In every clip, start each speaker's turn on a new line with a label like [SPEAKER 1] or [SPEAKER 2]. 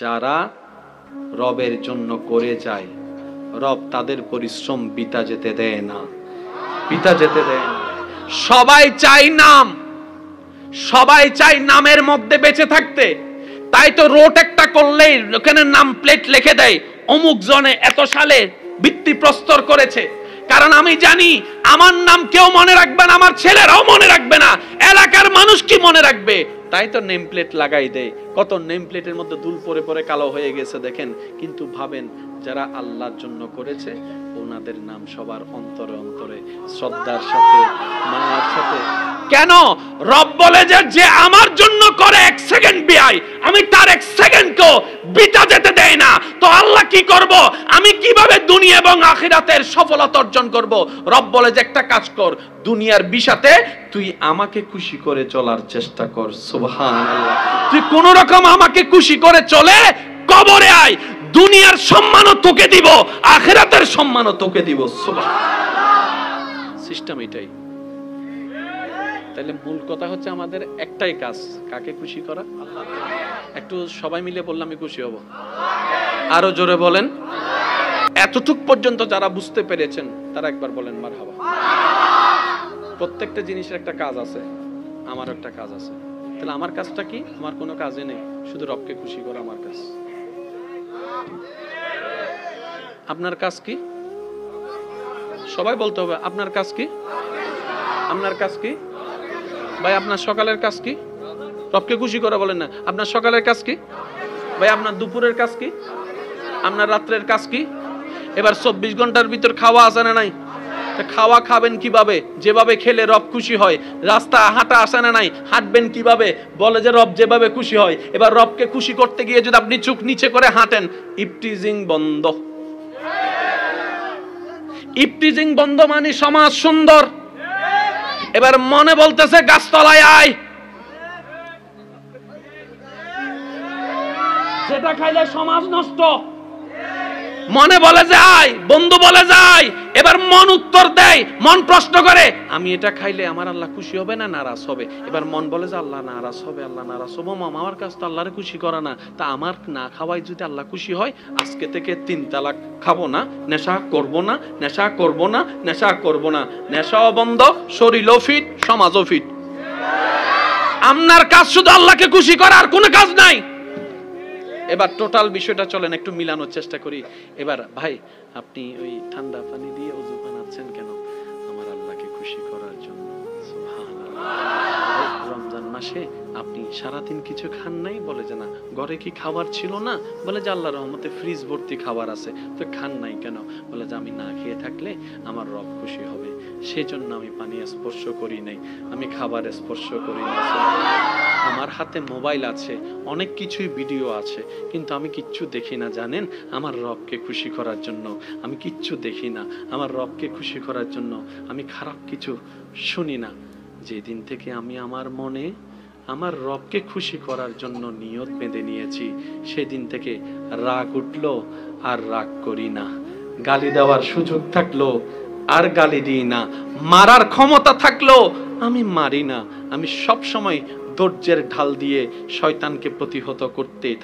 [SPEAKER 1] যারা রবের জন্য করে যায়, রব তাদের পরিশ্রম বৃথা যেতে দেয় না, বৃথা যেতে দেয় না। সবাই চাই নাম, সবাই চাই নামের মধ্যে বেঁচে থাকতে। তাই তো রোড একটা করলেই ওখানে নাম প্লেট লিখে দেয়, অমুক জনে এত সালে ভিত্তি প্রস্তর করেছে। কারণ আমি জানি আমার নাম কেউ মনে রাখবে না, আমার ছেলেরাও মনে রাখবে না, এলাকার মানুষ কি মনে রাখবে। তাই তো নেম প্লেট লাগাই দেয়। কত নেম প্লেটের মধ্যে দুল পরে পরে কালো হয়ে গেছে দেখেন। কিন্তু ভাবেন যারা আল্লাহর জন্য করেছে ওনাদের নাম সবার অন্তরে অন্তরে শ্রদ্ধার সাথে, মায়ার সাথে। কেন? রব বলে যে আমার জন্য করে এক সেকেন্ড বিয়াই, আমি তার এক সেকেন্ডকেও বৃথা যেতে দেয় না। তো আল্লাহ কি করব? আমি কিভাবে দুনিয়া এবং আখিরাতের সফলতা অর্জন করব? রব বলে যে একটা কাজ কর, দুনিয়ার বিষাতে তুই আমাকে খুশি করে চলার চেষ্টা কর। সুবহানাল্লাহ। তুই কোন রকম আমাকে খুশি করে চলে কবরে আয়, দুনিয়ার সম্মানও তোকে দিব, আখিরাতের সম্মানও তোকে দিব। সুবহানাল্লাহ। সিস্টেম এটাই। তাহলে মূল কথা হচ্ছে আমাদের একটাই কাজ, কাকে খুশি করা? একটু সবাই মিলে বললাম আমি খুশি হব। আরো জোরে বলেন। এতটুক পর্যন্ত যারা বুঝতে পেরেছেন তারা একবার বলেন মারহাবা। প্রত্যেকটা জিনিসের একটা কাজ আছে, আমার একটা কাজ আছে। তাহলে আমার কাজটা কি? আমার কোনো কাজই নেই, শুধু রবকে খুশি করা আমার কাজ। আপনার কাজ কি? সবাই বলতে হবে আপনার কাজ কি? আপনার কাজ কি? ভাই আপনার সকালের কাজ কি? রবকে খুশি করা বলেন না। আপনার সকালের কাজ কি? ভাই আপনার দুপুরের কাজ কি? আপনার রাত্রের কাজ কি? এবার 24 ঘন্টার ভিতর খাওয়া আছে না নাই? খাওয়া খাবেন কিভাবে? যেভাবে খেলে রব খুশি হয়। রাস্তা হাঁটা আসে না নাই? হাঁটবেন কিভাবে? বলে যে রব যেভাবে খুশি হয়। এবার রবকে খুশি করতে গিয়ে যদি আপনি চোখ নিচে করে হাঁটেন, ইফটিজিং বন্ধ। ইফটিজিং বন্ধ মানে সমাজ সুন্দর। এবার মনে বলতেছে গাছতলায় আয়, যেটা খাইলে সমাজ নষ্ট। মনে বলে যে আয়, বন্ধু বলে যায়। এবার মন উত্তর দেয়, মন প্রশ্ন করে আমি এটা খাইলে আমার আল্লাহ খুশি হবে না নারাজ হবে? এবার মন বলে যে আল্লাহ নারাজ হবে, আল্লাহ নারাজ হবে। মামা আমার কাছে তো আল্লাহরে খুশি করা না, তা আমার না খাওয়াই যদি আল্লাহ খুশি হয়, আজকে থেকে 3 তালাক খাবো না, নেশা করব না, নেশা করব না, নেশা করব না। নেশাও বন্ধ, শরীরও ফিট, সমাজও ফিট। আপনার কাজ শুধু আল্লাহকে খুশি করা, আর কোনো কাজ নাই। এবার টোটাল বিষয়টা চলেন একটু মিলানোর চেষ্টা করি। এবার ভাই আপনি ওই ঠান্ডা পানি দিয়ে ওযু বানাচ্ছেন কেন? আমার আল্লাহকে খুশি করার জন্য। সুবহানাল্লাহ। রমজান মাসে আপনি সারাদিন কিছু খান নাই? বলে যে না। ঘরে কি খাবার ছিল না? বলে যে আল্লাহর রহমতে ফ্রিজ ভর্তি খাবার আছে, তো খান নাই কেন? বলে যে আমি না খেয়ে থাকলে আমার রব খুশি হবে, সেজন্য আমি পানি স্পর্শ করি নাই, আমি খাবার স্পর্শ করি নাই। আমার হাতে মোবাইল আছে, অনেক কিছুই ভিডিও আছে, কিন্তু আমি কিচ্ছু দেখি না। জানেন, আমার রবকে খুশি করার জন্য আমি কিচ্ছু দেখি না। আমার রবকে খুশি করার জন্য আমি খারাপ কিছু শুনি না। যেদিন থেকে আমি আমার মনে আমার রবকে খুশি করার জন্য নিয়ত বেঁধে নিয়েছি, সেদিন থেকে রাগ উঠলো আর রাগ করি না। গালি দেওয়ার সুযোগ থাকলো আর গালি দিই না। মারার ক্ষমতা থাকলো আমি মারি না। আমি সব সময় ধৈর্যের ঢাল দিয়ে শয়তানকে প্রতিহত করতেই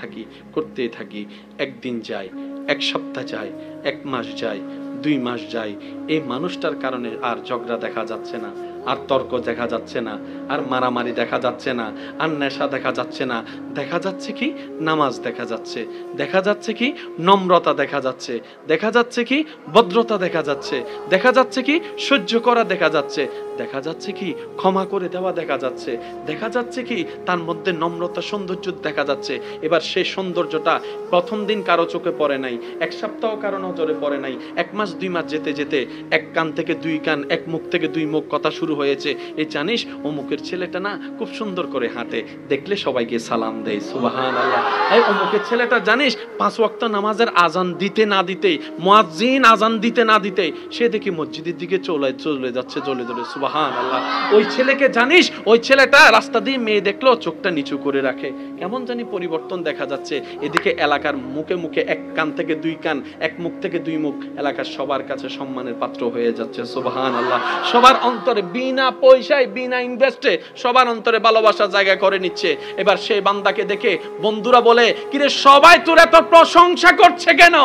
[SPEAKER 1] থাকি। একদিন যায়, এক সপ্তাহ যায়, 1 মাস যায়, 2 মাস যায়। এই মানুষটার কারণে আর ঝগড়া দেখা যাচ্ছে না, আর তর্ক দেখা যাচ্ছে না, আর মারামারি দেখা যাচ্ছে না, আর নেশা দেখা যাচ্ছে না। দেখা যাচ্ছে কি? নামাজ দেখা যাচ্ছে, দেখা যাচ্ছে কি? নম্রতা দেখা যাচ্ছে, দেখা যাচ্ছে কি? ভদ্রতা দেখা যাচ্ছে, দেখা যাচ্ছে কি? সহ্য করা দেখা যাচ্ছে, দেখা যাচ্ছে কি? ক্ষমা করে দেওয়া দেখা যাচ্ছে, দেখা যাচ্ছে কি? তার মধ্যে নম্রতা, সৌন্দর্য দেখা যাচ্ছে। এবার সেই সৌন্দর্যটা প্রথম দিন কারো চোখে পড়ে নাই, 1 সপ্তাহ কারো নজরে পড়ে নাই, 1 মাস 2 মাস যেতে যেতে 1 কান থেকে 2 কান, 1 মুখ থেকে 2 মুখ কথা শুরু হয়েছে। এই জানিস অমুকের ছেলেটা না খুব সুন্দর করে হাঁটে, দেখলে সবাইকে সালাম দেয়। সুবহানাল্লাহ। এই অমুকের ছেলেটা জানিস 5 ওয়াক্ত নামাজের আজান দিতে না দিতেই, মুয়াজ্জিন আজান দিতে না দিতেই সে দেখি মসজিদের দিকে চলে যাচ্ছে জলে জলে। সুবহানাল্লাহ। ওই ছেলেকে জানিস, ওই ছেলেটা রাস্তা দিয়ে মেয়ে দেখলো চোখটা নিচু করে রাখে। কেমন জানি পরিবর্তন দেখা যাচ্ছে। এদিকে এলাকার মুখে মুখে 1 কান থেকে 2 কান, 1 মুখ থেকে 2 মুখ, এলাকার সবার কাছে সম্মানের পাত্র হয়ে যাচ্ছে। সুবহানাল্লাহ। সবার অন্তরে বিনা পয়সায় বিনা ইনভেস্টে সবার অন্তরে ভালোবাসার জায়গা করে নিচ্ছে। এবার সেই বান্দাকে দেখে বন্ধুরা বলে, কিরে সবাই তোর এত প্রশংসা করছে কেন,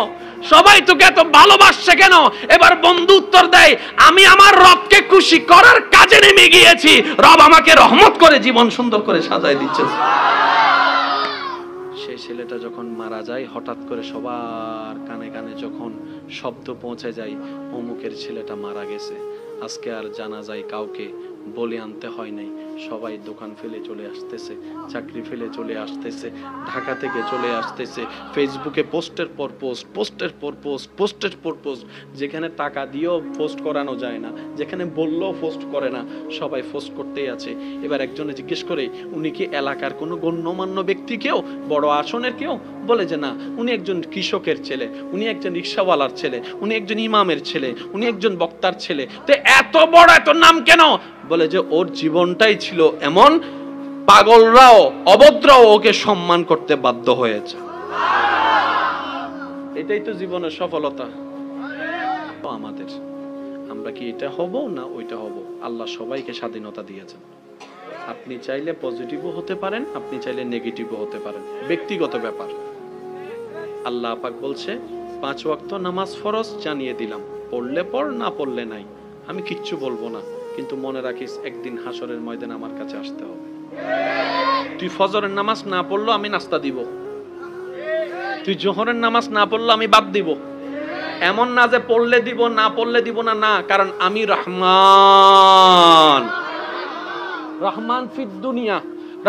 [SPEAKER 1] সবাই তোকে এত ভালোবাসছে কেন? এবার বন্ধু উত্তর দেয়, আমি আমার রবকে খুশি করার কাজে নেমে গিয়েছি, রব আমাকে রহমত করে জীবন সুন্দর করে সাজায় দিচ্ছে। সেই ছেলেটা যখন মারা যায়, হঠাৎ করে সবার কানে কানে যখন শব্দ পৌঁছে যায়, অমুকের ছেলেটা মারা গেছে, আজকে আর জানা যায় কাউকে বলে আনতে হয় নাই, সবাই দোকান ফেলে চলে আসতেছে, চাকরি ফেলে চলে আসতেছে, ঢাকা থেকে চলে আসতেছে, ফেসবুকে পোস্টের পর পোস্ট, পোস্টের পর পোস্ট, পোস্টের পর পোস্ট, যেখানে টাকা দিয়েও পোস্ট করানো যায় না, যেখানে বললেও পোস্ট করে না, সবাই পোস্ট করতেই আছে। এবার একজনে জিজ্ঞেস করে, উনি কি এলাকার কোনো গণ্যমান্য ব্যক্তি কেউ, বড় আসনের কেউ? বলে যে না, উনি একজন কৃষকের ছেলে, উনি একজন রিক্সাওয়ালার ছেলে, উনি একজন ইমামের ছেলে, উনি একজন বক্তার ছেলে। তো এত বড় এত নাম কেন? বলে যে ওর জীবনটাই ছিল এমন, পাগলরাও অভদ্রও ওকে সম্মান করতে বাধ্য হয়েছে। এটাই তো জীবনের সফলতা আমাদের। আমরা কি এটা হব না ওইটা হব? আল্লাহ সবাইকে স্বাধীনতা দিয়েছেন। আপনি চাইলে পজিটিভও হতে পারেন, আপনি চাইলে নেগেটিভও হতে পারেন, ব্যক্তিগত ব্যাপার। আল্লাহ পাক বলছে 5 ওয়াক্ত নামাজ ফরজ, জানিয়ে দিলাম, পড়লে পড়, না পড়লে নাই, আমি কিচ্ছু বলবো না, কিন্তু মনে রাখিস একদিন হাসরের ময়দানে আমার কাছে আসতে হবে। তুই ফজরের নামাজ না পড়লো আমি নাস্তা দিব, তুই জোহরের নামাজ না পড়লো আমি বাদ দিব। এমন না যে পড়লে দিব না পড়লে দিব না, না, কারণ আমি রহমান, রহমান ফিদ দুনিয়া,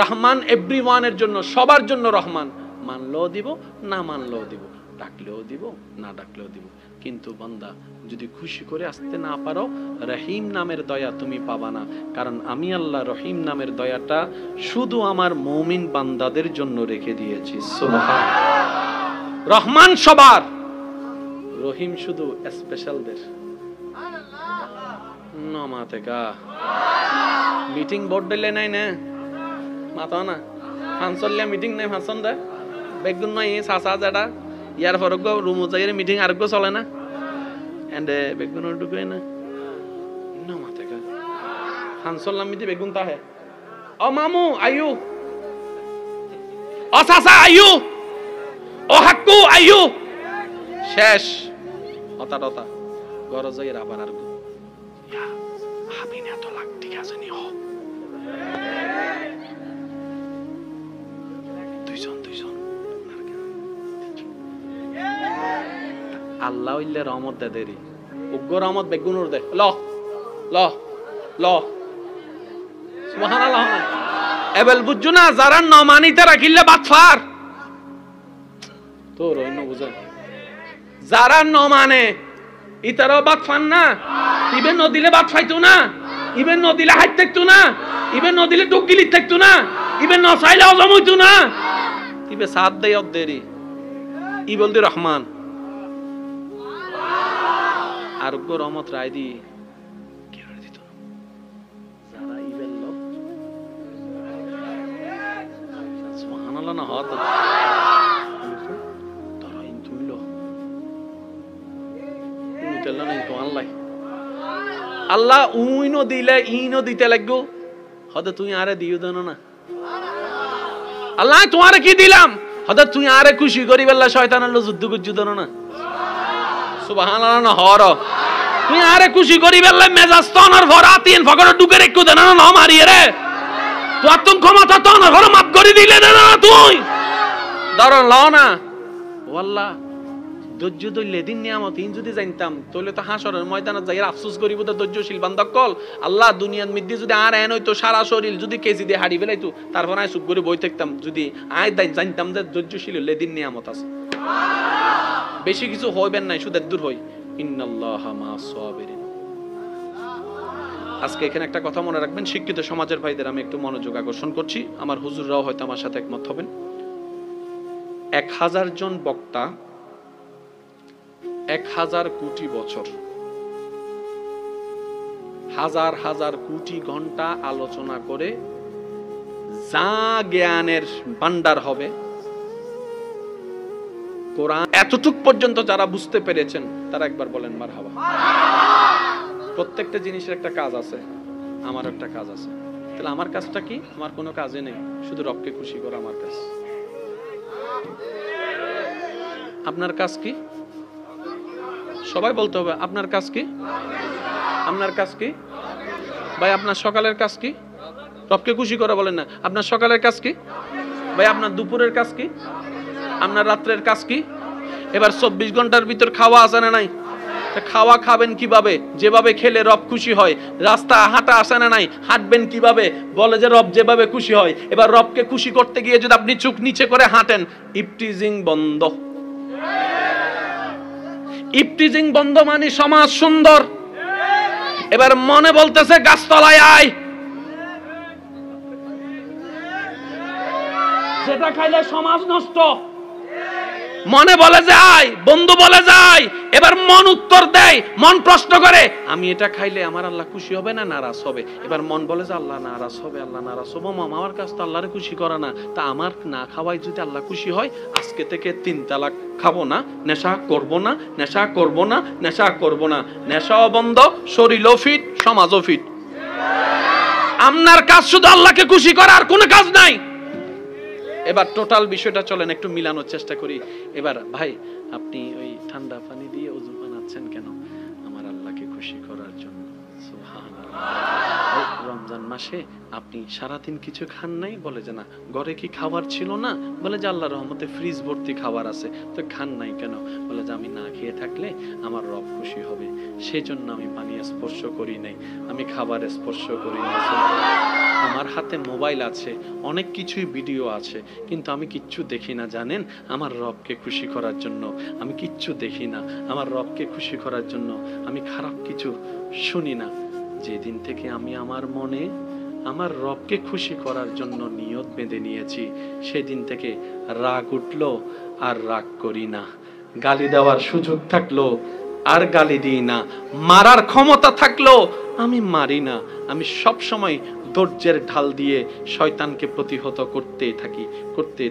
[SPEAKER 1] রহমান এভরিওয়ানের জন্য, সবার জন্য রহমান। মানলেও দিব, না মানলেও দিব, ডাকলেও দিব, না ডাকলেও দিব। কিন্তু বান্দা যদি খুশি করে আসতে না পারো, রহিম নামের দয়া তুমি পাবা না, কারণ আমি আল্লাহ রহিম নামের দয়াটা শুধু আমার মুমিন বান্দাদের জন্য রেখে দিয়েছি। সুবহানাল্লাহ। রহমান সবার, রহিম শুধু স্পেশালদের। মিটিং বোর্ড দিলে নাই না মাথা না ফাংশনলে মিটিং নাই, ফাংশন দেয় বেগুন নয় সাসা যেটা ইয়ার ফরক রুম যাই মিটিং আরোগ্য চলে না, এন্ড বেগুন ঢুকে না মাথা ফাংশন নামিতে বেগুন তাহে ও মামু আয়ু, ও সাসা আয়ু, ও হাক্কু আয়ু, শেষ হতা টতা গরজ যাই আবার আর হাবিনা তো লাগ ঠিক আছে নি হোক দুইজন আল্লাহ হইলে রহমত দে দেরি, উগ্র রহমত বেগুনুর দে ল ল ল সুবহানাল্লাহ। এবেল বুঝছো না, যারা নমানিতে রাখিলে বাতফার তোর অন্য বুঝো, যারা নমানে ইতারাও বাতফান না, ইবেন নদিলে বাত ফাইতো না, ইবেন নদিলে হাইট থাকতো না, ইবেন নদিলে ডুগিলি থাকতো না, ইবেন নসাইলে অজম হইতো না, ইবে সাত দেয় অদ্দেরি ই বলদি রহমান আরোগ্য রহমত রায় দি কি করে দিত যারা ইবেন লোক সুবহানাল্লাহ না হত তোরা ইন তুইলো উনিতেলা নাই তো আল্লাহ উইনো দিলে ইনো দিতে লাগবো, হয়তো তুই আরে দিও দেন না। আল্লাহ তোমারে কি দিলাম, হয়তো তুই আরে খুশি করি বেলা শয়তানের লো যুদ্ধ করছু দেন না। সুবহানাল্লাহ না হর তুই আরে খুশি করি বেলা মেজাজ তনর ভরা তিন ফকর ঢুকে রেখো দেন না মারিয়ে রে, তোর তুমি ক্ষমতা তনর ভরা মাফ করে দিলে দেন না তুই ধরন লও না। ওয়াল্লাহ ধৈর্য ধরলে দিন নিয়ামত ইন যদি জানতাম তাহলে তো হাসরের ময়দানে যাই আফসোস করিব তো ধৈর্যশীল বান্দা কল আল্লাহ দুনিয়ার মধ্যে যদি আর এন হইতো সারা শরীর যদি কেজি দিয়ে হাড়ি ফেলাইতো তারপর আয় চুপ করে বই থাকতাম, যদি আয় জানতাম যে ধৈর্যশীল হলে দিন নিয়ামত আছে। বেশি কিছু হইবেন নাই, শুধু দূর হই ইন্নাল্লাহা মা'আস সাবিরিন। আজকে এখানে একটা কথা মনে রাখবেন, শিক্ষিত সমাজের ভাইদের আমি একটু মনোযোগ আকর্ষণ করছি, আমার হুজুররাও হয়তো আমার সাথে একমত হবেন। 1000 জন বক্তা 1000 কোটি বছর, হাজার হাজার কোটি ঘন্টা আলোচনা করে যা জ্ঞানের ভান্ডার হবে, কোরআন এতটুক পর্যন্ত যারা বুঝতে পেরেছেন তারা একবার বলেন মারহাবা। প্রত্যেকটা জিনিসের একটা কাজ আছে, আমার একটা কাজ আছে। তাহলে আমার কাজটা কি? আমার কোনো কাজে নেই, শুধু রবকে খুশি করা আমার কাজ। আপনার কাজ কি? সবাই বলতে হবে আপনার কাজ কি? আপনার কাজ কি ভাই? আপনার সকালের কাজ কি? রবকে খুশি করা বলেন না। আপনার সকালের কাজ কি ভাই? আপনার দুপুরের কাজ কি? আপনার রাত্রের কাজ কি? এবার 24 ঘন্টার ভিতর খাওয়া আছে না নাই? খাওয়া খাবেন কিভাবে? যেভাবে খেলে রব খুশি হয়। রাস্তা হাঁটা আসে না নাই? হাঁটবেন কিভাবে? বলে যে রব যেভাবে খুশি হয়। এবার রবকে খুশি করতে গিয়ে যদি আপনি চোখ নিচে করে হাঁটেন, ইফটিজিং বন্ধ। ইফটিজিং বন্ধ মানে সমাজ সুন্দর। এবার মনে বলতেছে গাছতলায় আয়, যেটা খাইলে সমাজ নষ্ট। মনে বলে যায়, বন্ধু বলে যায়, এবার মন উত্তর দেয়। মন প্রশ্ন করে আমি এটা খাইলে আমার আল্লাহ খুশি হবে না নারাজ হবে? এবার মন বলে যে আল্লাহ নারাজ হবে, আল্লাহ নারাজ হবে। আমার কাছ তো আল্লাহরে খুশি করা না, তা আমার না খাওয়াই যদি আল্লাহ খুশি হয়, আজকে থেকে 3 তালাক খাবো না, নেশা করব না, নেশা করব না, নেশা করব না। নেশাও বন্ধ, শরীরও ফিট, সমাজও ফিট। আপনার কাজ শুধু আল্লাহকে খুশি করা, আর কোনো কাজ নাই। এবার টোটাল বিষয়টা চলেন একটু মিলানোর চেষ্টা করি। এবার ভাই আপনি ওই ঠান্ডা পানি দিয়ে ওযু বানাচ্ছেন কেন? আমার আল্লাহকে খুশি করার জন্য। সুবহানাল্লাহ। রমজান মাসে আপনি সারাদিন কিছু খান নাই, বলে যে না। ঘরে কি খাবার ছিল না? বলে যে আল্লাহর রহমতে ফ্রিজ ভর্তি খাবার আছে, তো খান নাই কেন? বলে যে আমি না খেয়ে থাকলে আমার রব খুশি হবে, সেই জন্য আমি পানি স্পর্শ করি নাই, আমি খাবার স্পর্শ করি নাই। আমার হাতে মোবাইল আছে, অনেক কিছুই ভিডিও আছে, কিন্তু আমি কিচ্ছু দেখি না। জানেন, আমার রবকে খুশি করার জন্য আমি কিচ্ছু দেখি না। আমার রবকে খুশি করার জন্য আমি খারাপ কিছু শুনি না। যেদিন থেকে আমি আমার মনে আমার রবকে খুশি করার জন্য নিয়ত বেঁধে নিয়েছি, সেদিন থেকে রাগ উঠলো আর রাগ করি না। গালি দেওয়ার সুযোগ থাকলো আর গালি দিই না। মারার ক্ষমতা থাকলো আমি মারি না। আমি সব সময় ধৈর্যের ঢাল দিয়ে শয়তানকে প্রতিহত করতেই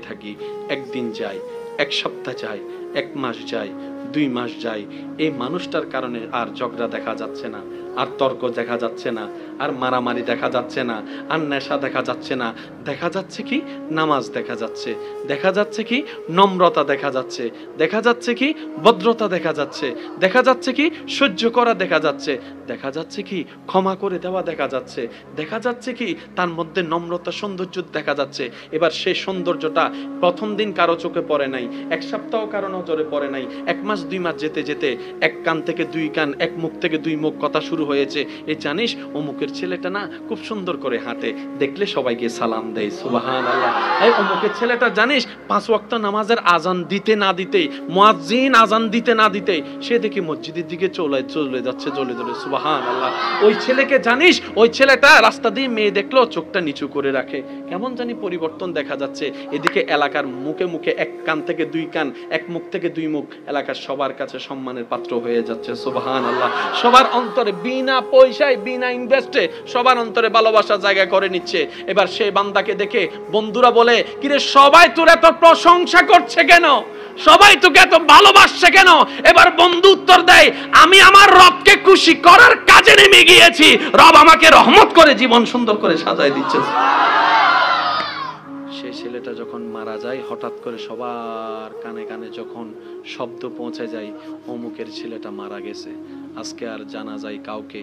[SPEAKER 1] থাকি। একদিন যায়, এক সপ্তাহ যায়, 1 মাস যায়, 2 মাস যায়, এই মানুষটার কারণে আর ঝগড়া দেখা যাচ্ছে না, আর তর্ক দেখা যাচ্ছে না, আর মারামারি দেখা যাচ্ছে না, আর নেশা দেখা যাচ্ছে না। দেখা যাচ্ছে কি? নামাজ দেখা যাচ্ছে, দেখা যাচ্ছে কি? নম্রতা দেখা যাচ্ছে, দেখা যাচ্ছে কি? ভদ্রতা দেখা যাচ্ছে, দেখা যাচ্ছে কি? সহ্য করা দেখা যাচ্ছে, দেখা যাচ্ছে কি? ক্ষমা করে দেওয়া দেখা যাচ্ছে, দেখা যাচ্ছে কি? তার মধ্যে নম্রতা, সৌন্দর্য দেখা যাচ্ছে। এবার সেই সৌন্দর্যটা প্রথম দিন কারো চোখে পড়ে নাই, 1 সপ্তাহ কারো নজরে পড়ে নাই, 1 মাস 2 মাস যেতে যেতে 1 কান থেকে 2 কান, 1 মুখ থেকে 2 মুখ কথা শুরু হয়েছে। এই জানিস অমুকের ছেলেটা না খুব সুন্দর করে হাঁটে, দেখলে সবাইকে সালাম দেয়। সুবহানাল্লাহ। এই অমুকের ছেলেটা জানিস 5 ওয়াক্ত নামাজের আজান দিতে না দিতেই, মুয়াজ্জিন আজান দিতে না দিতেই সে দেখি মসজিদের দিকে চলে যাচ্ছে জলে জলে। সুবহানাল্লাহ। ওই ছেলেকে জানিস, ওই ছেলেটা রাস্তা দিয়ে মেয়ে দেখলো চোখটা নিচু করে রাখে। কেমন জানি পরিবর্তন দেখা যাচ্ছে। এদিকে এলাকার মুখে মুখে 1 কান থেকে 2 কান, 1 মুখ থেকে 2 মুখ, এলাকার সবার কাছে সম্মানের পাত্র হয়ে যাচ্ছে। সুবহানাল্লাহ। সবার অন্তরে বিনা পয়সায়, বিনা ইনভেস্টে সবার অন্তরে ভালোবাসার জায়গা করে নিচ্ছে। এবার সেই বান্দাকে দেখে বন্ধুরা বলে, কিরে সবাই তোর এত প্রশংসা করছে কেন? সবাই তোকে এত ভালোবাসছে কেন? এবার বন্ধু উত্তর দেয়, আমি আমার রবকে খুশি করার কাজে নেমে গিয়েছি। রব আমাকে রহমত করে জীবন সুন্দর করে সাজায় দিচ্ছে। সেই ছেলেটা যখন মারা যায়, হঠাৎ করে সবার কানে কানে যখন শব্দ পৌঁছে যায়, অমুকের ছেলেটা মারা গেছে, আজকে আর জানা যায় কাউকে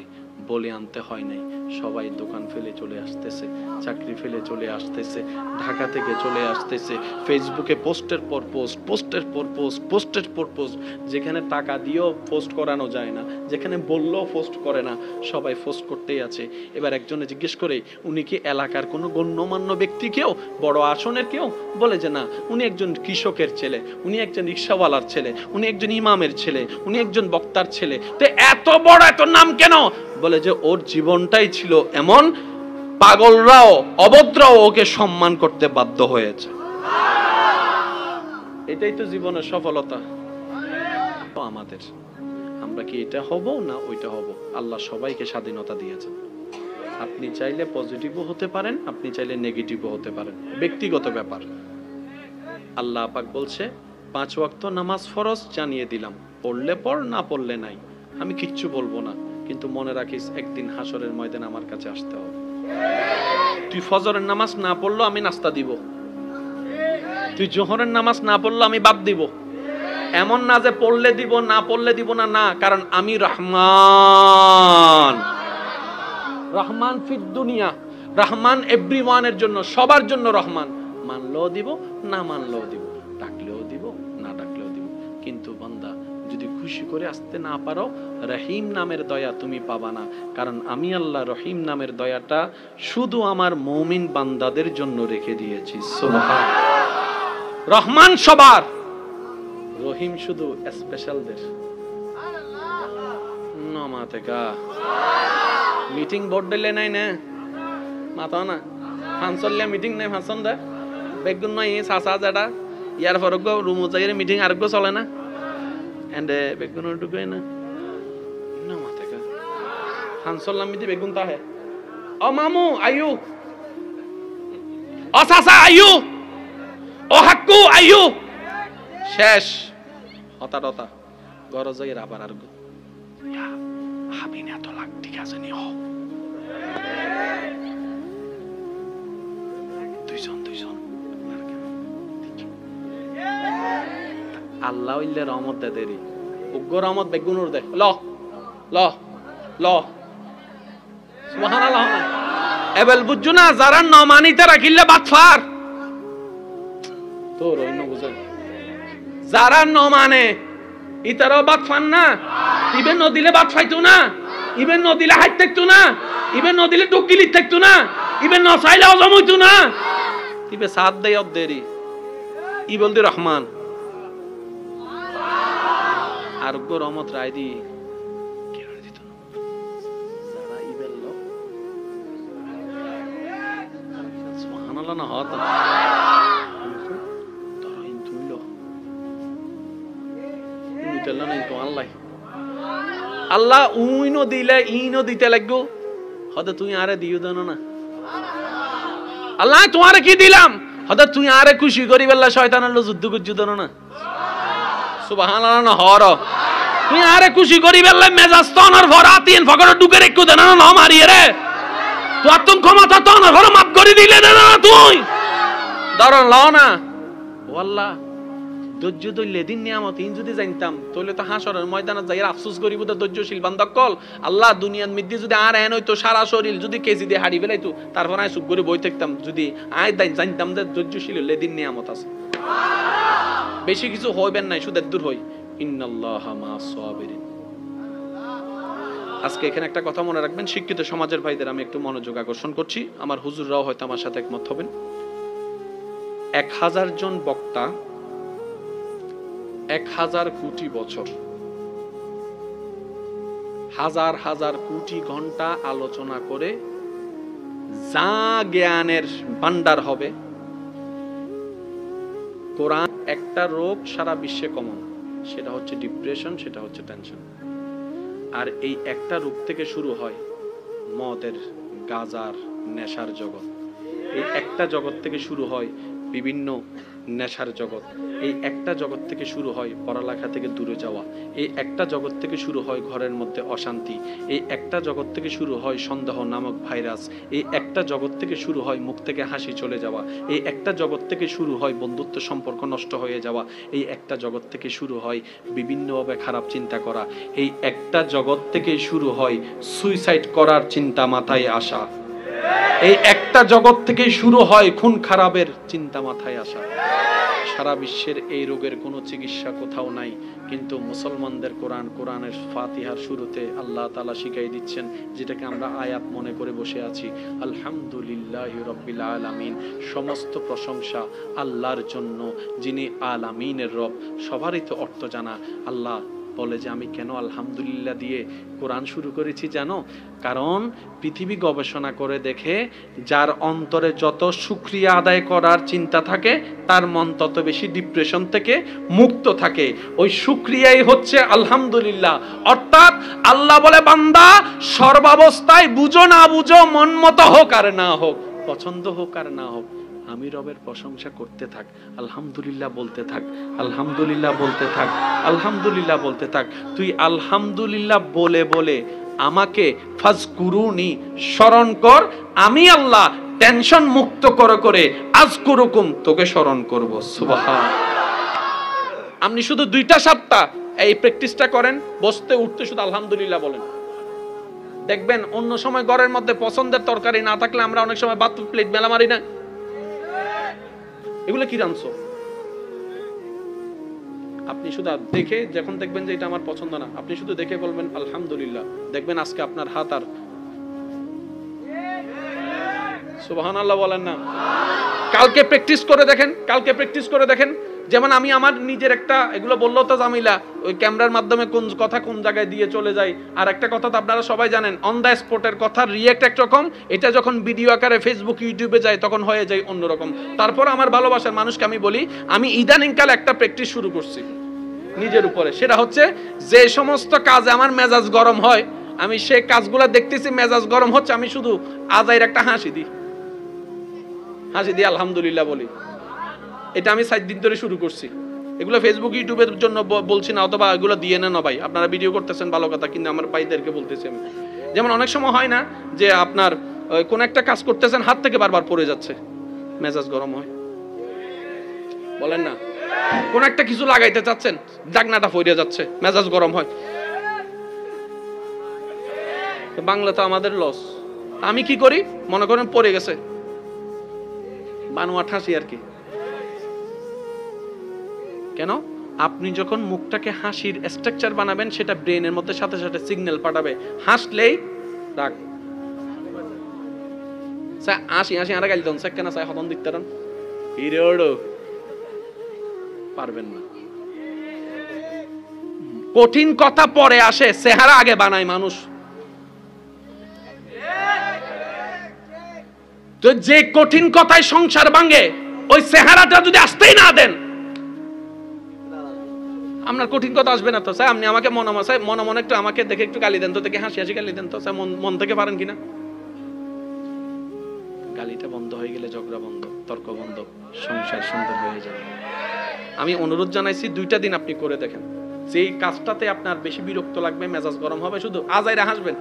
[SPEAKER 1] বলে আনতে হয় নাই। সবাই দোকান ফেলে চলে আসতেছে, চাকরি ফেলে চলে আসতেছে, ঢাকা থেকে চলে আসতেছে। ফেসবুকে পোস্টের পর পোস্ট, পোস্টের পর পোস্ট, পোস্টের পর পোস্ট। যেখানে টাকা দিয়েও পোস্ট করানো যায় না, যেখানে বললেও পোস্ট করে না, সবাই পোস্ট করতেই আছে। এবার একজনে জিজ্ঞেস করে, উনি কি এলাকার কোনো গণ্যমান্য ব্যক্তি কেউ, বড় আসনের কেউ? বলে যে না, উনি একজন কৃষকের ছেলে, উনি একজন রিক্সাওয়ালার ছেলে, উনি একজন ইমামের ছেলে, উনি একজন বক্তার ছেলে। তো এত বড় এত নাম কেন? বলে যে ওর জীবনটাই ছিল এমন, পাগলরাও অভদ্রও ওকে সম্মান করতে বাধ্য হয়েছে। এটাই তো জীবনের সফলতা আমাদের। আমরা কি এটা হব না ওইটা হব? আল্লাহ সবাইকে স্বাধীনতা দিয়েছেন। আপনি চাইলে পজিটিভও হতে পারেন, আপনি চাইলে নেগেটিভও হতে পারেন, ব্যক্তিগত ব্যাপার। আল্লাহ পাক বলছে 5 ওয়াক্ত নামাজ ফরজ জানিয়ে দিলাম, পড়লে পড়, না পড়লে নাই, আমি কিচ্ছু বলবো না। কিন্তু মনে রাখিস একদিন হাসরের ময়দানে আমার কাছে আসতে হবে। তুই ফজরের নামাজ না পড়লো আমি নাস্তা দিব, তুই জোহরের নামাজ না পড়লো আমি বাদ দিব। এমন না যে পড়লে দিব না পড়লে দিব না, না, কারণ আমি রহমান। রহমান ফিদ দুনিয়া, রহমান এভরিওয়ানের জন্য, সবার জন্য রহমান। মানলেও দিব না মানলেও দিব, ডাকলেও দিব না ডাকলেও দিব। কিন্তু বান্দা যদি খুশি করে আসতে না পারো, রহিম নামের দয়া তুমি পাবা না। কারণ আমি আল্লাহ রহিম নামের দয়াটা শুধু আমার মুমিন বান্দাদের জন্য রেখে দিয়েছি। সুবহান। রহমান সবার, রহিম শুধু স্পেশালদের। মিটিং বোর্ড দিলে নাই না মাথা না ফাংশনলে মিটিং নাই ফাংশন দে বেগুন নয় সাসা যেটা ইয়ার ফরক রুমো যাই মিটিং আর চলে না এন্ডে বেগুন ঢুকে না না মাথা কা ফাংশন লামিতে বেগুন তা হে ও মামু আয়ু ও সাসা আয়ু ও হাক্কু আয়ু শেষ হতাটা গরজ যাই আবার আর গো ইয়া আমি না তো লাগ ঠিক আছে নি ও দুইজন আল্লাহ ইল্লে রহমত দে দেরি উগ্র রহমত বেগুনুর দে ল ল ল সুবহানাল্লাহ। এবেল বুঝছো না যারা নমানিতে রাখিলে বাতফার তো রইন বুঝেন যারা নমানে ইতারাও বাতফান না ইবে নদিলে বাত ফাইতো না ইবে নদিলে হাইট থাকতো না ইবে নদিলে টুকিলি থাকতো না ইবে নসাইলে অজম হইতো না ইবে সাত দেয় দেরি ই বলতে রহমান আর গো রহমত রায় দি কে রায় দিত না যারা ইবেল লো সুবহানাল্লাহ না হত তরইন তুইলো তুইলা নাই তো আল্লাহ আল্লাহ উইনো দিলে ইনো দিতে লাগো হতে তুই আরে দিও দেন না আল্লাহ তোমারে কি দিলাম হতে তুই আরে খুশি করি বেলা শয়তানের যুদ্ধ করছ দেন না সুবহানাল্লাহ না হর তুই আরে খুশি করি বেলা মেজাজ তনর ভরা তিন ফকড় ঢুকে রেখো দেন না মারি রে তো আতম ক্ষমতা তনর ভরা মাপ করে দিলে দেন না তুই ধরন লও না ও আল্লাহ ধৈর্য ধরলে দিন নিয়ামত ইন যদি জানতাম তাহলে তো হাসরের ময়দানে যাই আফসোস করিব তো ধৈর্যশীল বান্দা কল আল্লাহ দুনিয়ার মধ্যে যদি আর এন হইতো সারা শরীর যদি কেজি দিয়ে হাড়ি ফেলাইতো তারপর আয় চুপ করে বই থাকতাম যদি আয় জানতাম যে ধৈর্যশীল হলে দিন নিয়ামত আছে বেশি কিছু হইবেন নাই শুধু দূর হই ইন্নাল্লাহা মা'আস সাবিরিন। আজকে এখানে একটা কথা মনে রাখবেন, শিক্ষিত সমাজের ভাইদের আমি একটু মনোযোগ আকর্ষণ করছি, আমার হুজুররাও হয়তো আমার সাথে একমত হবেন। 1000 জন বক্তা 1000 কোটি বছর হাজার হাজার কোটি ঘন্টা আলোচনা করে যা জ্ঞানের ভান্ডার হবে, কোরআন একটা রোগ সারা বিশ্বে কমন, সেটা হচ্ছে ডিপ্রেশন, সেটা হচ্ছে টেনশন। আর এই একটা রোগ থেকে শুরু হয় মদের, গাজার, নেশার জগৎ। এই একটা জগৎ থেকে শুরু হয় বিভিন্ন নেশার জগৎ। এই একটা জগৎ থেকে শুরু হয় পড়ালেখা থেকে দূরে যাওয়া। এই একটা জগৎ থেকে শুরু হয় ঘরের মধ্যে অশান্তি। এই একটা জগৎ থেকে শুরু হয় সন্দেহ নামক ভাইরাস। এই একটা জগৎ থেকে শুরু হয় মুখ থেকে হাসি চলে যাওয়া। এই একটা জগৎ থেকে শুরু হয় বন্ধুত্ব সম্পর্ক নষ্ট হয়ে যাওয়া। এই একটা জগৎ থেকে শুরু হয় বিভিন্নভাবে খারাপ চিন্তা করা। এই একটা জগৎ থেকে শুরু হয় সুইসাইড করার চিন্তা মাথায় আসা। এই একটা জগৎ থেকে শুরু হয় খুন খারাপের চিন্তা মাথায় আসা। সারা বিশ্বের এই রোগের কোনো চিকিৎসা কোথাও নাই, কিন্তু মুসলমানদের কোরআনের ফাতিহার শুরুতে আল্লাহ তাআলা শিখাই দিচ্ছেন, যেটাকে আমরা আয়াত মনে করে বসে আছি, আলহামদুলিল্লাহি রাব্বিল আলামিন। সমস্ত প্রশংসা আল্লাহর জন্য, যিনি আলামিনের রব। সবারই তো অর্থ জানা। আল্লাহ বলে যে আমি কেন আলহামদুলিল্লাহ দিয়ে কোরআন শুরু করেছি জানো? কারণ পৃথিবী গবেষণা করে দেখে যার অন্তরে যত শুকরিয়া আদায় করার চিন্তা থাকে তার মন তত বেশি ডিপ্রেশন থেকে মুক্ত থাকে। ওই শুকরিয়াই হচ্ছে আলহামদুলিল্লাহ। অর্থাৎ আল্লাহ বলে বান্দা সর্বাবস্থায় বুঝো না বুঝো, মন মতো হোক আর না হোক, পছন্দ হোক আর না হোক, আমি রবের প্রশংসা করতে থাক, আলহামদুলিল্লাহ বলতে থাক, আলহামদুলিল্লাহ বলতে থাক, আলহামদুলিল্লাহ বলতে থাক। তুই আলহামদুলিল্লাহ বলে বলে আমাকে ফাজকুরুনি স্মরণ কর, আমি আল্লাহ টেনশন মুক্ত করে আযকুরুকুম তোকে স্মরণ করব। সুবহান। আপনি শুধু 2টা সপ্তাহ এই প্র্যাকটিসটা করেন, বসতে উঠতে শুধু আলহামদুলিল্লাহ বলেন, দেখবেন অন্য সময় ঘরের মধ্যে পছন্দের তরকারি না থাকলে আমরা অনেক সময় ভাত প্লেট মেলা মারি না, এগুলো কি রাঁধছো? আপনি শুধু দেখে যখন দেখবেন যে এটা আমার পছন্দ না, আপনি শুধু দেখে বলবেন আলহামদুলিল্লাহ, দেখবেন আজকে আপনার হাত আর সুবহানাল্লাহ বলেন না। কালকে প্র্যাকটিস করে দেখেন, যেমন আমি আমার নিজের একটা, এগুলো বললো তো জামিলা, ওই ক্যামেরার মাধ্যমে কোন কথা কোন জায়গায় দিয়ে চলে যায়। আর একটা কথা তো আপনারা সবাই জানেন, অন দ্য স্পটের কথা রিয়েক্ট একরকম, এটা যখন ভিডিও আকারে ফেসবুক ইউটিউবে যায় তখন হয়ে যায় অন্যরকম। তারপর আমার ভালোবাসার মানুষকে আমি বলি, আমি ইদানিংকাল একটা প্র্যাকটিস শুরু করছি নিজের উপরে, সেটা হচ্ছে যে সমস্ত কাজে আমার মেজাজ গরম হয়, আমি সেই কাজগুলো দেখতেছি মেজাজ গরম হচ্ছে, আমি শুধু আজাইর একটা হাসি দিই আলহামদুলিল্লাহ বলি। এটা আমি 7 দিন ধরে শুরু করছি। এগুলো ফেসবুক ইউটিউবের জন্য বলছি না, অথবা এগুলো দিয়ে নেন ভাই, আপনারা ভিডিও করতেছেন ভালো কথা, কিন্তু আমার ভাইদেরকে বলতেছি আমি। যেমন অনেক সময় হয় না যে আপনার কোন একটা কাজ করতেছেন, হাত থেকে বারবার পড়ে যাচ্ছে, মেজাজ গরম হয়, বলেন না? কোন একটা কিছু লাগাইতে চাচ্ছেন, ডাকনাটা পড়ে যাচ্ছে, মেজাজ গরম হয়। বাংলা তো আমাদের লস। আমি কি করি, মনে করেন পড়ে গেছে, বানোয়া ঠাসি আর কি। কেন? আপনি যখন মুখটাকে হাসির স্ট্রাকচার বানাবেন, সেটা ব্রেনের মধ্যে সাথে সাথে সিগন্যাল পাঠাবে, হাসলেই রাগ হাসি আর গাইল দন সেকেন্ড আছে হতন দিতেন হিরোডো পারবেন না। কঠিন কথা পরে আসে, চেহারা আগে বানায় মানুষ। তো যে কঠিন কথায় সংসার ভাঙে, ওই চেহারাটা যদি আসতেই না দেন, আপনার কঠিন কথা আসবে না। তো স্যার আপনি আমাকে মনে মনে একটু আমাকে দেখে একটু গালি দেন তো, দেখে হাসি হাসি গালি দেন তো, স্যার মন থেকে পারেন কিনা? গালিটা বন্ধ হয়ে গেলে ঝগড়া বন্ধ, তর্ক বন্ধ, সংসার সুন্দর হয়ে যাবে। আমি অনুরোধ জানাইছি 2টা দিন আপনি করে দেখেন, যেই কাজটাতে আপনার বেশি বিরক্ত লাগবে, মেজাজ গরম হবে, শুধু আজাইরা হাসবেন।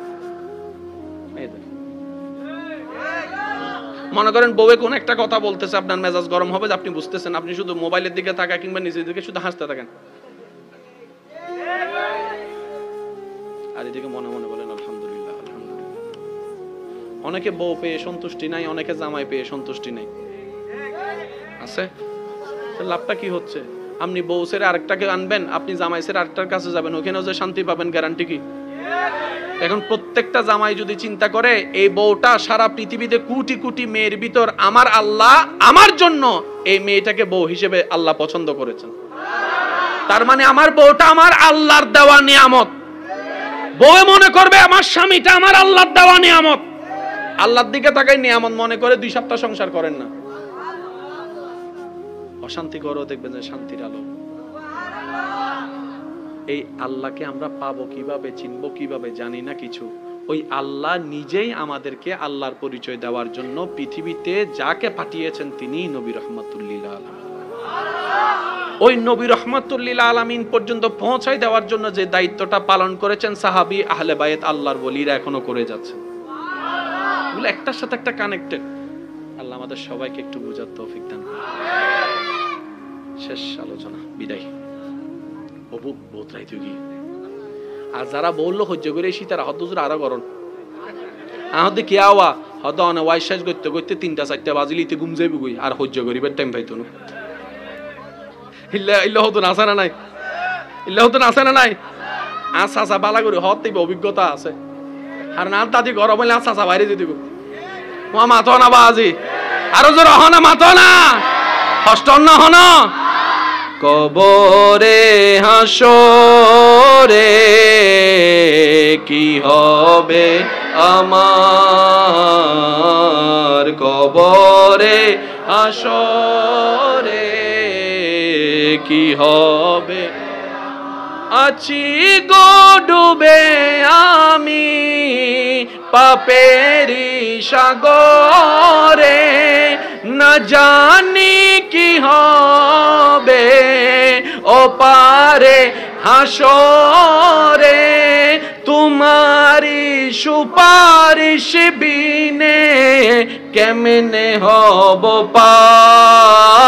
[SPEAKER 1] মনে করেন বউয়ে কোন একটা কথা বলতেছে, আপনার মেজাজ গরম হবে, আপনি বুঝতেছেন, আপনি শুধু মোবাইলের দিকে তাকায় কিংবা নিজের দিকে শুধু হাসতে থাকেন, আর এদিকে মনে মনে বলেন আলহামদুলিল্লাহ আলহামদুলিল্লাহ। অনেকে বউ পেয়ে সন্তুষ্টি নাই, অনেকে জামাই পেয়ে সন্তুষ্টি নাই, আছে? লাভটা কি হচ্ছে? আপনি বউ ছেড়ে আরেকটাকে আনবেন, আপনি জামাই ছেড়ে আরেকটার কাছে যাবেন, ওখানেও যে শান্তি পাবেন গ্যারান্টি কি? এখন প্রত্যেকটা জামাই যদি চিন্তা করে, এই বউটা সারা পৃথিবীতে কোটি কোটি মেয়ের ভিতর আমার আল্লাহ আমার জন্য এই মেয়েটাকে বউ হিসেবে আল্লাহ পছন্দ করেছেন, তার মানে আমার বউটা আমার আল্লাহর দেওয়া নিয়ামত। বউ মনে করবে আমার স্বামীটা আমার আল্লাহর দেওয়া নিয়ামত, আল্লাহর দিকে তাকাই নিয়ামত মনে করে 2 সপ্তাহ সংসার করেন না, অশান্তি করো, দেখবেন যে শান্তির আলো। এই আল্লাহকে আমরা পাবো কিভাবে, চিনবো কিভাবে, জানি না কিছু। ওই আল্লাহ নিজেই আমাদেরকে আল্লাহর পরিচয় দেওয়ার জন্য পৃথিবীতে যাকে পাঠিয়েছেন তিনি নবী রাহমাতুল লিল আলামিন। ওই নবী রাহমাতুল লিল আলামিন পর্যন্ত পৌঁছায় দেওয়ার জন্য যে দায়িত্বটা পালন করেছেন সাহাবী, আহলে বায়াত, আল্লাহর ওলিরা এখনো করে যাচ্ছে। এগুলো একটার সাথে একটা কানেক্টেড। আল্লাহ আমাদের সবাইকে একটু বোঝার তৌফিক দান করুন। শেষ আলোচনা, বিদায়। বহুত রাইতে গিয়ে আর যারা বললো সহ্য করে শীতারা হদ্দুজুর আরো গরম আহতে কি আওয়া হদ অনে ওয়াই শেষ করতে করতে 3টা-4টা বাজিলিতে ঘুম যাইব গই, আর সহ্য করিবার টাইম পাইতো না। ইল্লা হতো না আছে না নাই, ইল্লা হতো না আছে না নাই। আসা বালা করে হতে অভিজ্ঞতা আছে, আর না দাদি গরম হইলে আসা বাইরে যেতে গো মাতো না বাজি, আরো জোর হনা মাতো না, কষ্ট না হন। কবরে হাসরে কি হবে আমার, কবরে হাসরে কি হবে, আছি গো ডুবে আমি পাপেরি সাগরে, না জানি কি হবে ও পারে হাসরে। তোমারি সুপারিশ বিনে কেমনে হব পার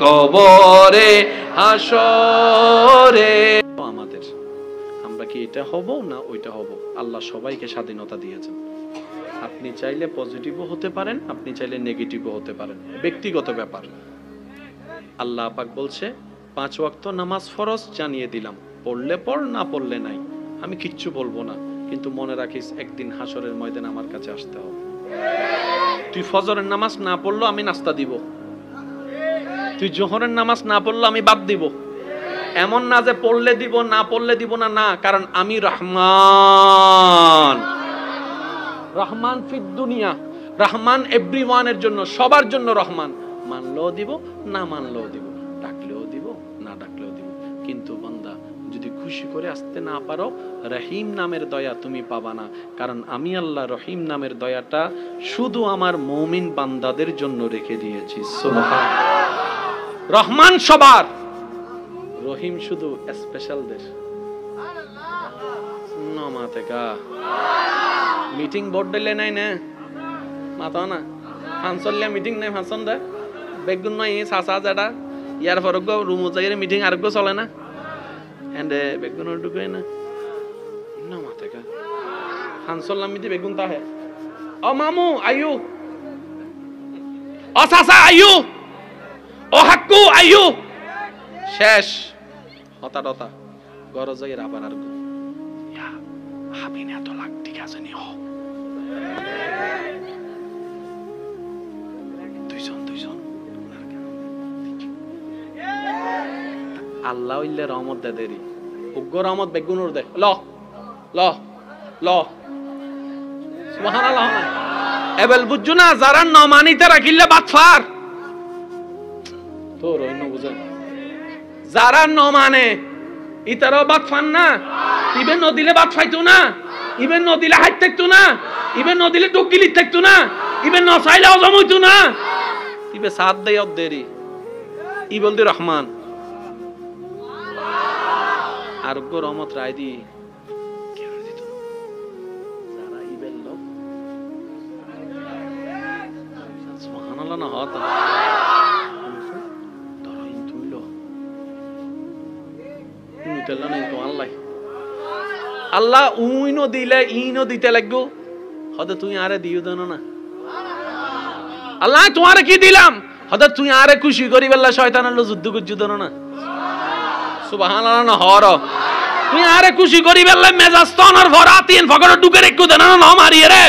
[SPEAKER 1] কবরে হাসরে। আমাদের আমরা কি এটা হব না ওইটা হব? আল্লাহ সবাইকে স্বাধীনতা দিয়েছেন। আপনি চাইলে পজিটিভও হতে পারেন, আপনি চাইলে নেগেটিভও হতে পারেন, ব্যক্তিগত ব্যাপার। আল্লাহ পাক বলছে 5 ওয়াক্ত নামাজ ফরজ জানিয়ে দিলাম, পড়লে পড়, না পড়লে নাই, আমি কিচ্ছু বলবো না। কিন্তু মনে রাখিস একদিন হাসরের ময়দানে আমার কাছে আসতে হবে। তুই ফজরের নামাজ না পড়লো আমি নাস্তা দিব, তুই জোহরের নামাজ না পড়লো আমি বাদ দিব। এমন না যে পড়লে দিব না পড়লে দিব না, না, কারণ আমি রহমান। রহমান ফিদ দুনিয়া, রহমান এভরিওয়ানের জন্য, সবার জন্য রহমান। মানলেও দিব, না মানলেও দিব, ডাকলেও দিব, না ডাকলেও দিব। কিন্তু বান্দা যদি খুশি করে আসতে না পারো, রহিম নামের দয়া তুমি পাবা না। কারণ আমি আল্লাহ রহিম নামের দয়াটা শুধু আমার মুমিন বান্দাদের জন্য রেখে দিয়েছি। সুবহানাল্লাহ। রহমান সবার, রহিম শুধু স্পেশালদের। মিটিং বোর্ড দিলে নাই না মাথা না ফাংশনলে মিটিং নাই, ফাংশন দে বেগুন নয় সাসা যেটা ইয়ার ফরক রুমো জায়গায় মিটিং আরেকগো চলে না, এন্ড বেগুন ঢুকে না না মাথা কা ফাংশন লামিতে বেগুন তা হে। ও মামু আয়ু, ও সাসা আয়ু, ও হাক্কু আয়ু, শেষ হতাডতা গরজ এর আবার আর ইয়া হাবিন এত লাগ ঠিক আছে নি হ দুইজন আল্লাহ ইল্লে রহমত দে দেরি উগ্র রহমত বেগুনুর দে ল ল ল সুবহানাল্লাহ। এবেল বুঝছো না যারা নমানিতে রাখিলে বাতফার তোর অন্য বুঝেন, যারা নমানে ইতারও বাদ ফান না, ইবেন নদিলে বাদ ফাইতো না, ইবেন নদিলে হাইট থাকতো না, ইবেন নদিলে টকিলি থাকতো না, ইবেন নসাইলে হজম হইতো না, ইবে সাত দেয় দেরি ই বলতে রহমান আরোগ্য রহমত রায় দি যারা ইবেন লোক সুবহানাল্লাহ না হতা আল্লাহ উইনো দিলে ইনো দিতে লাগবো, হয়তো তুই আরে দিও দেন না। আল্লাহ তোমার কি দিলাম, হয়তো তুই আরে খুশি করি বেলা শয়তান আল্লাহ যুদ্ধ করছু দেন না। সুবহানাল্লাহ না হর তুই আরে খুশি করি বেলা মেজাজ তনার ভরা তিন ফকড় ঢুকে রেখু দেন না মারিয়ে রে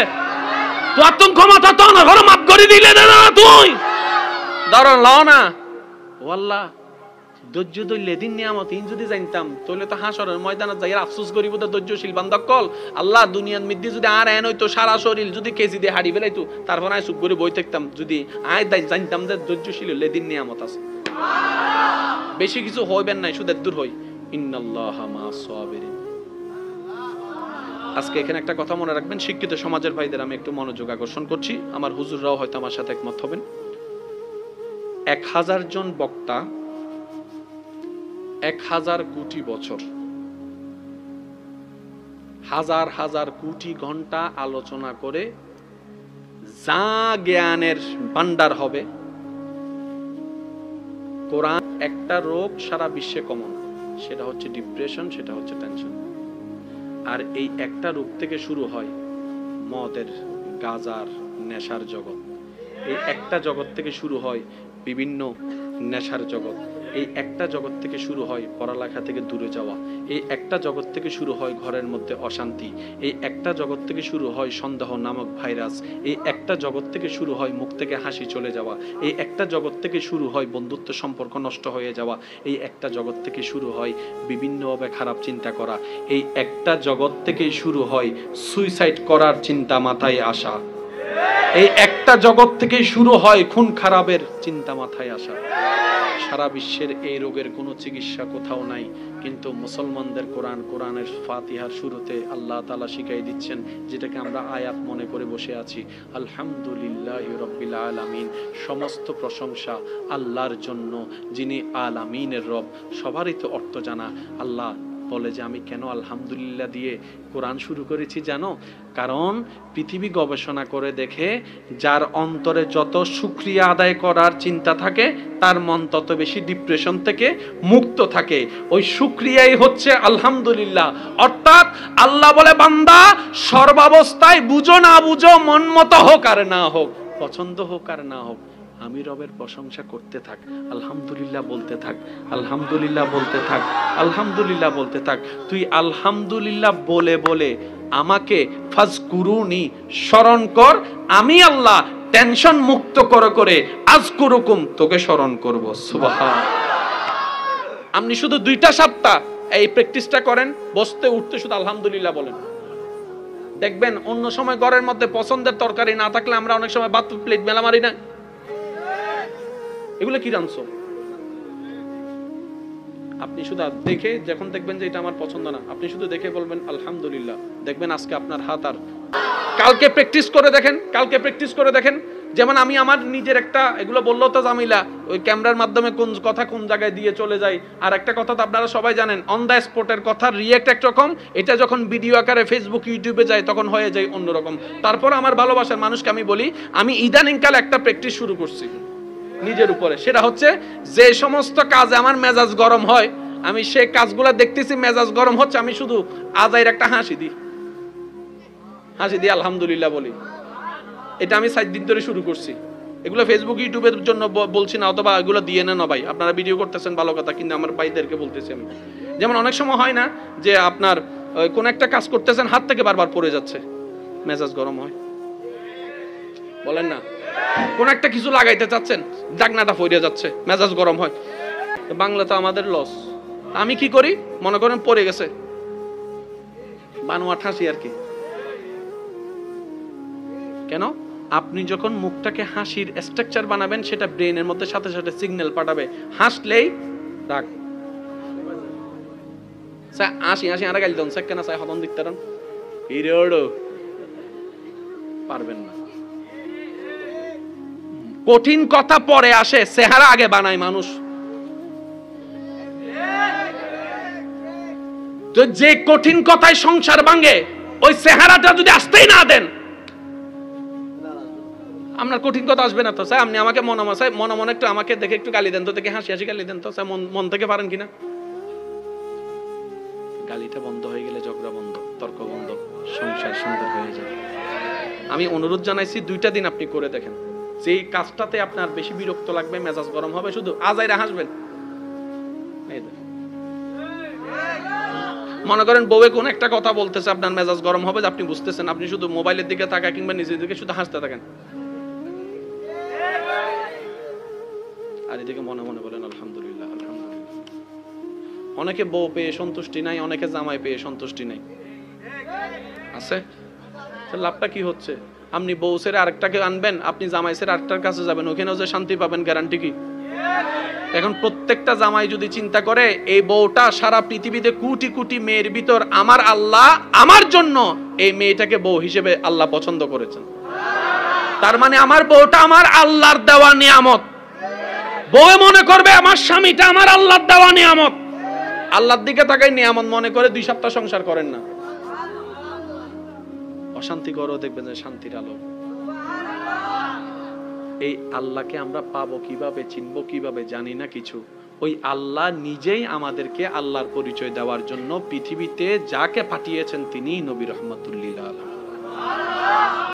[SPEAKER 1] তো আতম ক্ষমতা তনার ভরা মাপ করে দিলে দেন না তুই ধরন লও না। ও আল্লাহ ধৈর্য ধরলে দিন নিয়ামত ইন যদি জানতাম তাহলে তো হাসরের ময়দানে যাই আফসোস করিব তো ধৈর্যশীল বান্দা কল আল্লাহ দুনিয়ার মধ্যে যদি আর এন হইতো সারা শরীর যদি কেজি দিয়ে হাড়ি বেলাইতো তারপর আয় চুপ করে বই থাকতাম, যদি আয় জানতাম যে ধৈর্যশীল হলে দিন নিয়ামত আছে। বেশি কিছু হইবেন নাই, শুধু দূর হই ইন্নাল্লাহা মা'আস সাবিরিন। আজকে এখানে একটা কথা মনে রাখবেন, শিক্ষিত সমাজের ভাইদের আমি একটু মনোযোগ আকর্ষণ করছি, আমার হুজুররাও হয়তো আমার সাথে একমত হবেন। 1000 জন বক্তা 1000 কোটি বছর, হাজার হাজার কোটি ঘন্টা আলোচনা করে যা জ্ঞানের ভান্ডার হবে, কোরআন একটা রোগ সারা বিশ্বে কমন, সেটা হচ্ছে ডিপ্রেশন, সেটা হচ্ছে টেনশন। আর এই একটা রোগ থেকে শুরু হয় মদের, গাজার, নেশার জগৎ। এই একটা জগৎ থেকে শুরু হয় বিভিন্ন নেশার জগৎ। এই একটা জগৎ থেকে শুরু হয় পড়ালেখা থেকে দূরে যাওয়া। এই একটা জগৎ থেকে শুরু হয় ঘরের মধ্যে অশান্তি। এই একটা জগৎ থেকে শুরু হয় সন্দেহ নামক ভাইরাস। এই একটা জগৎ থেকে শুরু হয় মুখ থেকে হাসি চলে যাওয়া। এই একটা জগৎ থেকে শুরু হয় বন্ধুত্ব সম্পর্ক নষ্ট হয়ে যাওয়া। এই একটা জগৎ থেকে শুরু হয় বিভিন্নভাবে খারাপ চিন্তা করা। এই একটা জগৎ থেকে শুরু হয় সুইসাইড করার চিন্তা মাথায় আসা। এই একটা জগৎ থেকে শুরু হয় খুন খারাপের চিন্তা মাথায় আসা। সারা বিশ্বের এই রোগের কোনো চিকিৎসা কোথাও নাই, কিন্তু মুসলমানদের কোরআনের ফাতিহার শুরুতে আল্লাহ তাআলা শিখাই দিচ্ছেন, যেটাকে আমরা আয়াত মনে করে বসে আছি, আলহামদুলিল্লাহি রাব্বিল আলামিন। সমস্ত প্রশংসা আল্লাহর জন্য, যিনি আলামিনের রব। সবারই তো অর্থ জানা। আল্লাহ বলে যে আমি কেন আলহামদুলিল্লাহ দিয়ে কোরআন শুরু করেছি জানো? কারণ পৃথিবী গবেষণা করে দেখে যার অন্তরে যত শুকরিয়া আদায় করার চিন্তা থাকে তার মন তত বেশি ডিপ্রেশন থেকে মুক্ত থাকে। ওই শুকরিয়াই হচ্ছে আলহামদুলিল্লাহ। অর্থাৎ আল্লাহ বলে বান্দা সর্বাবস্থায় বুঝো না বুঝো, মন মতো হোক আর না হোক, পছন্দ হোক আর না হোক, আমি রবের প্রশংসা করতে থাক, আলহামদুলিল্লাহ বলতে থাক, আলহামদুলিল্লাহ বলতে থাক, আলহামদুলিল্লাহ বলতে থাক। তুই আলহামদুলিল্লাহ বলে বলে আমাকে ফাজকুরুনি স্মরণ কর, আমি আল্লাহ টেনশন মুক্ত করে আজকুরুকুম তোকে স্মরণ করব। সুবহান। আপনি শুধু 2টা সপ্তাহ এই প্র্যাকটিসটা করেন, বসতে উঠতে শুধু আলহামদুলিল্লাহ বলেন, দেখবেন অন্য সময় ঘরের মধ্যে পছন্দের তরকারি না থাকলে আমরা অনেক সময় ভাত প্লেট মেলা মারি না, এগুলো কি রানছো? আপনি শুধু দেখে যখন দেখবেন যে এটা আমার পছন্দ না, আপনি শুধু দেখে বলবেন আলহামদুলিল্লাহ, দেখবেন আজকে আপনার হাত আর কালকে প্র্যাকটিস করে দেখেন, কালকে প্র্যাকটিস করে দেখেন। যেমন আমি আমার নিজের একটা, এগুলো বললো তো জামিলা, ওই ক্যামেরার মাধ্যমে কোন কথা কোন জায়গায় দিয়ে চলে যায়। আর একটা কথা তো আপনারা সবাই জানেন, অন দ্য স্পটের কথা রিয়েক্ট একরকম, এটা যখন ভিডিও আকারে ফেসবুক ইউটিউবে যায় তখন হয়ে যায় অন্যরকম। তারপর আমার ভালোবাসার মানুষকে আমি বলি, আমি ইদানিংকাল একটা প্র্যাকটিস শুরু করছি নিজের উপরে, সেটা হচ্ছে যে সমস্ত কাজে আমার মেজাজ গরম হয়, আমি সেই কাজগুলো দেখতেছি মেজাজ গরম হচ্ছে, আমি শুধু আজাইর একটা হাসি দিই, হাসি দিয়ে আলহামদুলিল্লাহ বলি। এটা আমি 7 দিন ধরে শুরু করছি। এগুলো ফেসবুক ইউটিউবের জন্য বলছি না, অথবা এগুলো দিয়ে নেন না ভাই, আপনারা ভিডিও করতেছেন ভালো কথা, কিন্তু আমার ভাইদেরকে বলতেছি আমি। যেমন অনেক সময় হয় না যে আপনার কোন একটা কাজ করতেছেন, হাত থেকে বারবার পড়ে যাচ্ছে, মেজাজ গরম হয়, বলেন না? কোন একটা কিছু লাগাইতে চাচ্ছেন, ডাকনাটা পড়ে যাচ্ছে, মেজাজ গরম হয়। বাংলা তো আমাদের লস। আমি কি করি, মনে করেন পড়ে গেছে, বানোয়াট হাসি আর কি। কেন? আপনি যখন মুখটাকে হাসির স্ট্রাকচার বানাবেন, সেটা ব্রেনের মধ্যে সাথে সাথে সিগন্যাল পাঠাবে, হাসলেই রাগ। হাসি হাসি আর গাইল দন সেকেন্ড আছে হতন দিকতারন হিরোডো পারবেন না। কঠিন কথা পরে আসে, চেহারা আগে বানায় মানুষ। তো যে কঠিন কথায় সংসার ভাঙে, ওই চেহারাটা যদি আসতেই না দেন, আপনার কঠিন কথা আসবে না তো। স্যার আপনি আমাকে মনে মনে একটু আমাকে দেখে একটু গালি দেন তো, দেখে হাসি হাসি গালি দেন তো, স্যার মন থেকে পারেন কিনা? গালিটা বন্ধ হয়ে গেলে ঝগড়া বন্ধ, তর্ক বন্ধ, সংসার সুন্দর হয়ে যায়। আমি অনুরোধ জানাইছি 2টা দিন আপনি করে দেখেন, যেই কাজটাতে আপনার বেশি বিরক্ত লাগবে, মেজাজ গরম হবে, শুধু আজাইরা হাসবেন। মনে করেন বউয়ে কোন একটা কথা বলতেছে, আপনার মেজাজ গরম হবে, আপনি বুঝতেছেন, আপনি শুধু মোবাইলের দিকে তাকায় কিংবা নিজের দিকে শুধু হাসতে থাকেন, আর এদিকে মনে মনে বলেন আলহামদুলিল্লাহ আলহামদুলিল্লাহ। অনেকে বউ পেয়ে সন্তুষ্টি নাই, অনেকে জামাই পেয়ে সন্তুষ্টি নাই, আছে? লাভটা কি হচ্ছে? আপনি বউ ছেড়ে আরেকটাকে আনবেন, আপনি জামাই ছেড়ে আরেকটার কাছে যাবেন, ওখানেও যে শান্তি পাবেন গ্যারান্টি কি? এখন প্রত্যেকটা জামাই যদি চিন্তা করে এই বউটা সারা পৃথিবীতে কোটি কোটি মেয়ের ভিতর আমার আল্লাহ আমার জন্য এই মেয়েটাকে বউ হিসেবে আল্লাহ পছন্দ করেছেন, তার মানে আমার বউটা আমার আল্লাহর দেওয়া নিয়ামত। বউ মনে করবে আমার স্বামীটা আমার আল্লাহর দেওয়া নিয়ামত, আল্লাহর দিকে তাকাই নিয়ামত মনে করে 2 সপ্তাহ সংসার করেন না, অশান্তি করো, দেখবেন যে শান্তির আলো। এই আল্লাহকে আমরা পাবো কিভাবে, চিনবো কিভাবে, জানি না কিছু। ওই আল্লাহ নিজেই আমাদেরকে আল্লাহর পরিচয় দেওয়ার জন্য পৃথিবীতে যাকে পাঠিয়েছেন তিনি নবী রাহমাতুল লিল আলামিন।